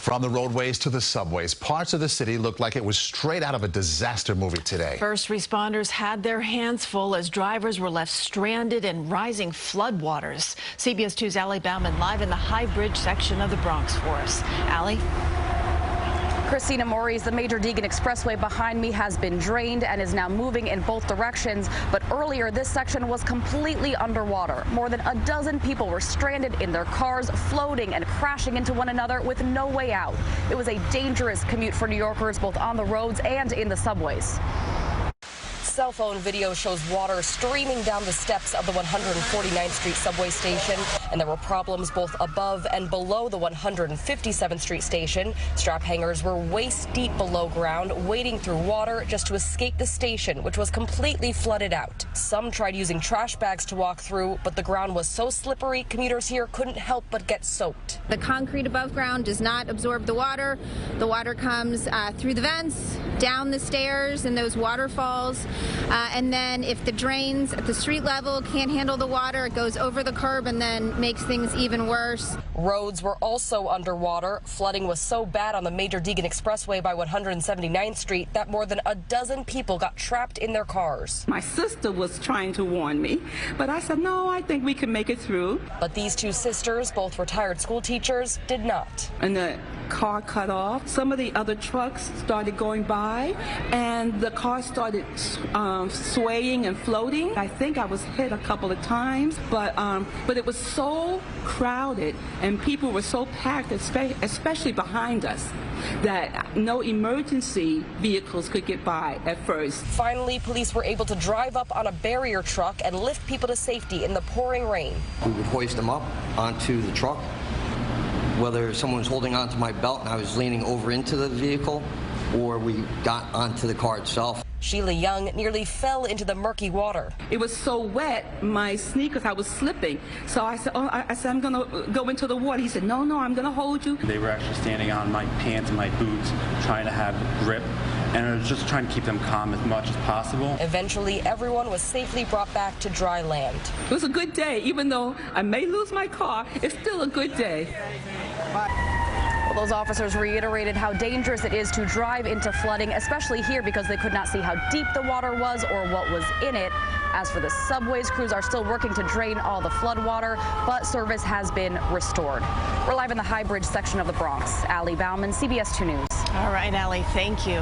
From the roadways to the subways, parts of the city looked like it was straight out of a disaster movie today. First responders had their hands full as drivers were left stranded in rising floodwaters. CBS 2's Allie Bauman live in the High Bridge section of the Bronx for us. Allie? Christina Maurice, the Major Deegan Expressway behind me has been drained and is now moving in both directions. But earlier, this section was completely underwater. More than a dozen people were stranded in their cars, floating and crashing into one another with no way out. It was a dangerous commute for New Yorkers, both on the roads and in the subways. Cell phone video shows water streaming down the steps of the 149th Street subway station, and there were problems both above and below the 157th Street station. Strap hangers were waist deep below ground, wading through water just to escape the station, which was completely flooded out. Some tried using trash bags to walk through, but the ground was so slippery, commuters here couldn't help but get soaked. The concrete above ground does not absorb the water. The water comes through the vents, down the stairs and those waterfalls. And then if the drains at the street level can't handle the water, it goes over the curb and then makes things even worse. Roads were also underwater. Flooding was so bad on the Major Deegan Expressway by 179th Street that more than a dozen people got trapped in their cars. My sister was trying to warn me, but I said, no, I think we can make it through. But these two sisters, both retired school teachers, did not. And the car cut off. Some of the other trucks started going by, and the car started swaying and floating. I think I was hit a couple of times, but it was so crowded and people were so packed, especially behind us, that no emergency vehicles could get by at first. Finally, police were able to drive up on a barrier truck and lift people to safety in the pouring rain. We would hoist them up onto the truck, whether someone was holding onto my belt and I was leaning over into the vehicle, or we got onto the car itself. Sheila Young nearly fell into the murky water. It was so wet, my sneakers, I was slipping. So I said, I'm going to go into the water. He said, no, I'm going to hold you. They were actually standing on my pants and my boots, trying to have grip, and I was just trying to keep them calm as much as possible. Eventually, everyone was safely brought back to dry land. It was a good day. Even though I may lose my car, it's still a good day. Well, those officers reiterated how dangerous it is to drive into flooding, especially here because they could not see how deep the water was or what was in it. As for the subways, crews are still working to drain all the flood water, but service has been restored. We're live in the High Bridge section of the Bronx. Allie Bauman, CBS 2 News. All right, Allie, thank you.